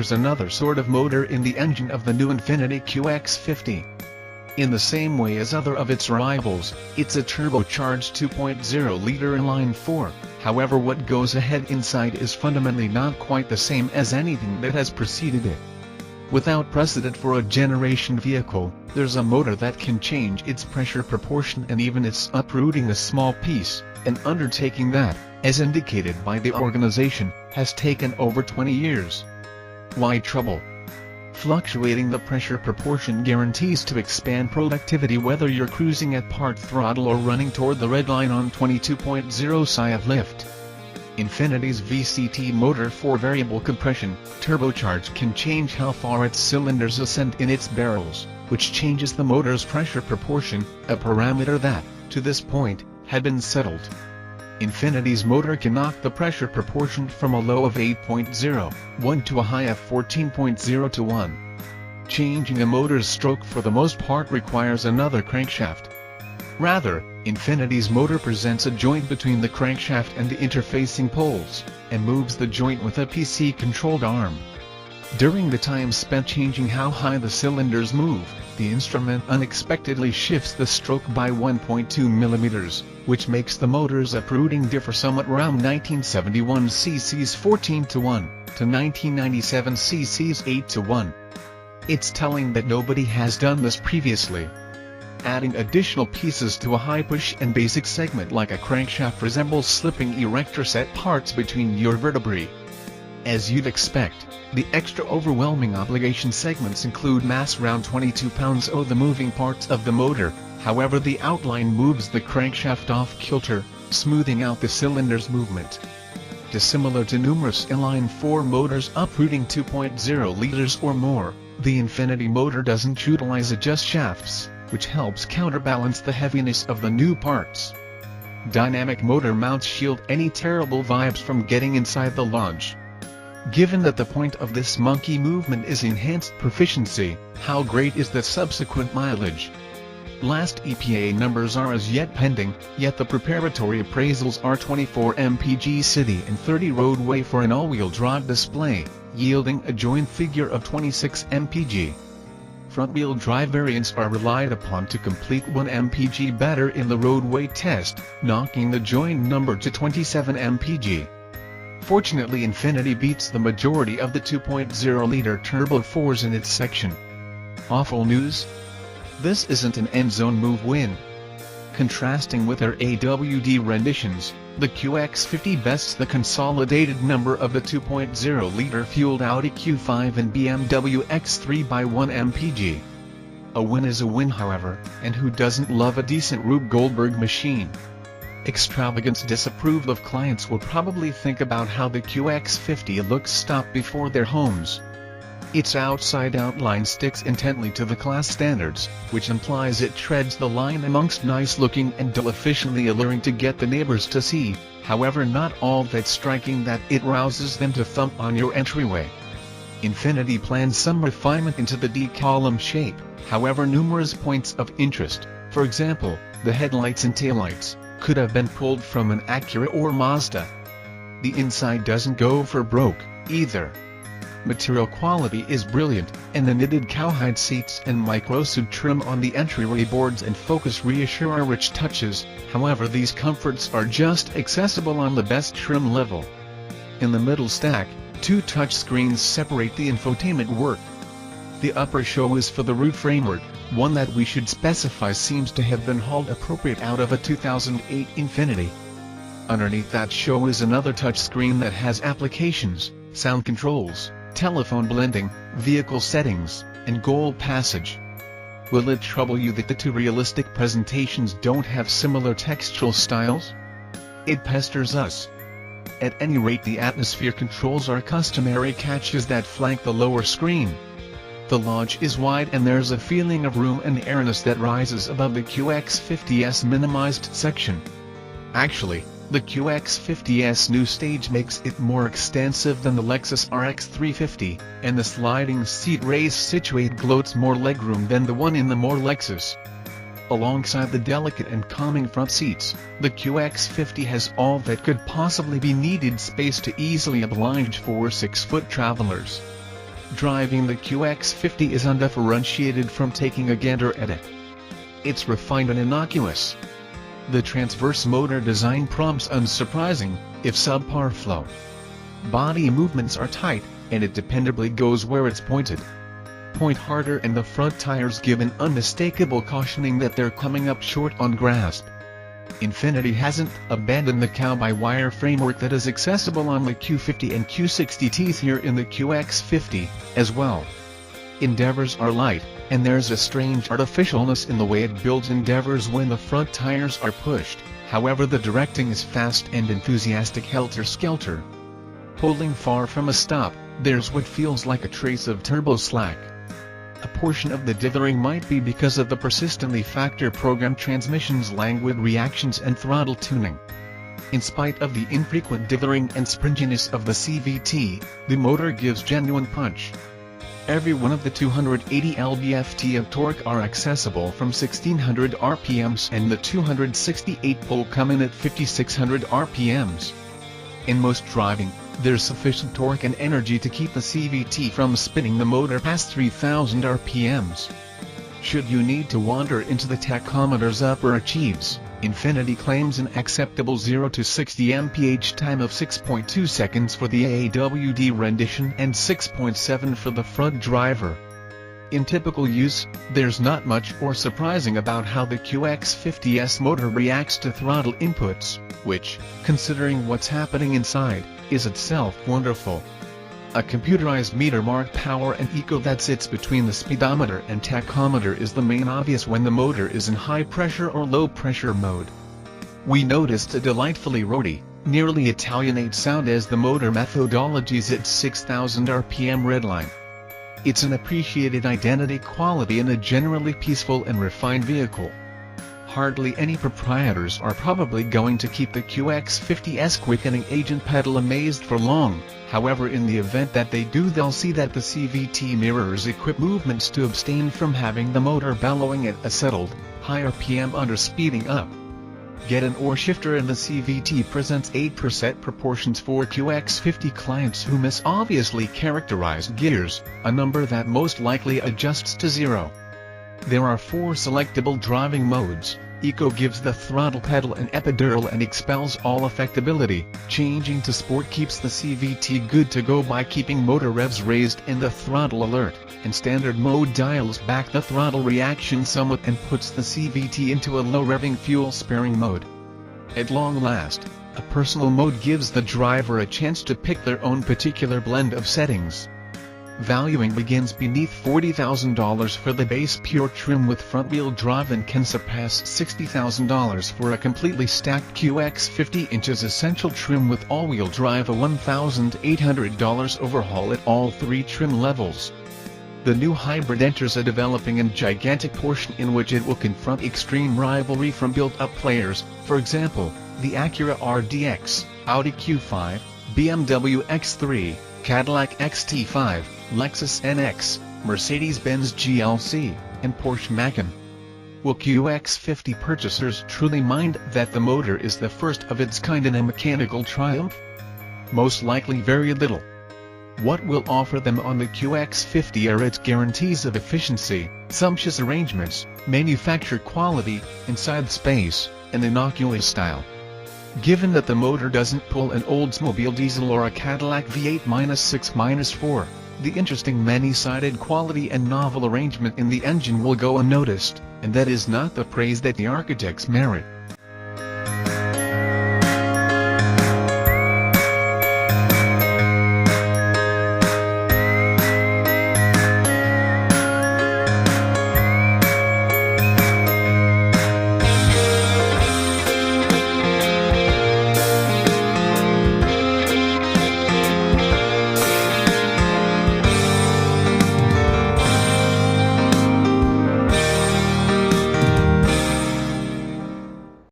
there's another sort of motor in the engine of the new Infiniti QX50. In the same way as other of its rivals, it's a turbocharged 2.0-liter inline 4, however what goes ahead inside is fundamentally not quite the same as anything that has preceded it. Without precedent for a generation vehicle, there's a motor that can change its pressure proportion and even its uprooting a small piece, an undertaking that, as indicated by the organization, has taken over 20 years. Why trouble? Fluctuating the pressure proportion guarantees to expand productivity whether you're cruising at part throttle or running toward the red line on 22.0 psi of lift. Infiniti's VCT motor for variable compression, turbocharged, can change how far its cylinders ascend in its barrels, which changes the motor's pressure proportion, a parameter that, to this point, had been settled. Infiniti's motor can knock the pressure proportion from a low of 8.01 to a high of 14.0 to 1. Changing a motor's stroke for the most part requires another crankshaft. Rather, Infiniti's motor presents a joint between the crankshaft and the interfacing poles, and moves the joint with a PC-controlled arm. During the time spent changing how high the cylinders move, the instrument unexpectedly shifts the stroke by 1.2 mm, which makes the motor's uprooting differ somewhat around 1971 cc's 14 to 1, to 1997 cc's 8 to 1. It's telling that nobody has done this previously. Adding additional pieces to a high-push and basic segment like a crankshaft resembles slipping erector set parts between your vertebrae. As you'd expect, the extra overwhelming obligation segments include mass around 22 pounds of the moving parts of the motor, however the outline moves the crankshaft off kilter, smoothing out the cylinder's movement. Dissimilar to numerous inline 4 motors uprooting 2.0 liters or more, the Infiniti motor doesn't utilize adjust shafts, which helps counterbalance the heaviness of the new parts. Dynamic motor mounts shield any terrible vibes from getting inside the launch. Given that the point of this monkey movement is enhanced proficiency, how great is the subsequent mileage? Last EPA numbers are as yet pending, yet the preparatory appraisals are 24 mpg city and 30 roadway for an all-wheel drive display, yielding a joint figure of 26 mpg. Front-wheel drive variants are relied upon to complete 1 mpg better in the roadway test, knocking the joint number to 27 mpg. Fortunately, Infiniti beats the majority of the 2.0-liter Turbo 4s in its section. Awful news? This isn't an end-zone move win. Contrasting with their AWD renditions, the QX50 bests the consolidated number of the 2.0-liter fueled Audi Q5 and BMW X3 by 1 mpg. A win is a win, however, and who doesn't love a decent Rube Goldberg machine? Extravagance disapproved of clients will probably think about how the QX50 looks stop before their homes. Its outside outline sticks intently to the class standards, which implies it treads the line amongst nice-looking and dull efficiently alluring to get the neighbors to see, however not all that striking that it rouses them to thump on your entryway. Infiniti plans some refinement into the D-column shape, however numerous points of interest, for example, the headlights and taillights, could have been pulled from an Acura or Mazda. The inside doesn't go for broke, either. Material quality is brilliant, and the knitted cowhide seats and micro-suede trim on the entryway boards and focus reassure rich touches, however these comforts are just accessible on the best trim level. In the middle stack, 2 touchscreens separate the infotainment work. The upper show is for the root framework, one that we should specify seems to have been hauled appropriate out of a 2008 Infiniti. Underneath that show is another touchscreen that has applications, sound controls, telephone blending, vehicle settings, and goal passage. Will it trouble you that the 2 realistic presentations don't have similar textual styles? It pesters us. At any rate, the atmosphere controls are customary catches that flank the lower screen. The launch is wide and there's a feeling of room and airiness that rises above the QX50's minimized section. Actually, the QX50's new stage makes it more extensive than the Lexus RX 350, and the sliding seat raise situate gloats more legroom than the one in the more Lexus. Alongside the delicate and calming front seats, the QX50 has all that could possibly be needed space to easily oblige 4 6-foot travelers. driving the QX50 is undifferentiated from taking a gander at it. It's refined and innocuous. The transverse motor design prompts unsurprising, if subpar flow. Body movements are tight, and it dependably goes where it's pointed. Point harder, and the front tires give an unmistakable cautioning that they're coming up short on grasp. Infiniti hasn't abandoned the cow-by-wire framework that is accessible on the Q50 and Q60Ts here in the QX50, as well. Endeavors are light, and there's a strange artificialness in the way it builds endeavors when the front tires are pushed. However, the directing is fast and enthusiastic, helter-skelter. Pulling far from a stop, there's what feels like a trace of turbo slack. A portion of the dithering might be because of the persistently factory-programmed transmission's languid reactions and throttle tuning. In spite of the infrequent dithering and springiness of the CVT, the motor gives genuine punch. Every one of the 280 lb-ft of torque are accessible from 1600 rpms, and the 268 pull come in at 5600 rpms. In most driving, there's sufficient torque and energy to keep the CVT from spinning the motor past 3000 rpms. Should you need to wander into the tachometer's upper achieves, Infiniti claims an acceptable 0 to 60 mph time of 6.2 seconds for the AAWD rendition and 6.7 for the front driver. In typical use, there's not much or surprising about how the QX50's motor reacts to throttle inputs, which, considering what's happening inside, is itself wonderful. A computerized meter marked power and eco that sits between the speedometer and tachometer is the main obvious when the motor is in high pressure or low pressure mode. We noticed a delightfully roady, nearly Italianate sound as the motor methodologies its 6000 rpm redline. It's an appreciated identity quality in a generally peaceful and refined vehicle. Hardly any proprietors are probably going to keep the QX50's quickening agent pedal amazed for long. However, in the event that they do, they'll see that the CVT mirrors equip movements to abstain from having the motor bellowing at a settled, high RPM under speeding up. Get an oar shifter, and the CVT presents 8% proportions for QX50 clients who miss obviously characterized gears, a number that most likely adjusts to 0. There are 4 selectable driving modes. Eco gives the throttle pedal an epidural and expels all affectability. Changing to Sport keeps the CVT good to go by keeping motor revs raised and the throttle alert, and Standard mode dials back the throttle reaction somewhat and puts the CVT into a low-revving fuel-sparing mode. At long last, a personal mode gives the driver a chance to pick their own particular blend of settings. Valuing begins beneath $40,000 for the base pure trim with front-wheel drive and can surpass $60,000 for a completely stacked QX50 inches essential trim with all-wheel drive, a $1,800 overhaul at all 3 trim levels. The new hybrid enters a developing and gigantic portion in which it will confront extreme rivalry from built-up players, for example, the Acura RDX, Audi Q5, BMW X3, Cadillac XT5, Lexus NX, Mercedes-Benz GLC, and Porsche Macan. Will QX50 purchasers truly mind that the motor is the first of its kind in a mechanical triumph? Most likely very little. What will offer them on the QX50 are its guarantees of efficiency, sumptuous arrangements, manufacturer quality, inside space, and innocuous style. Given that the motor doesn't pull an Oldsmobile diesel or a Cadillac V-8-6-4, the interesting many-sided quality and novel arrangement in the engine will go unnoticed, and that is not the praise that the architects merit.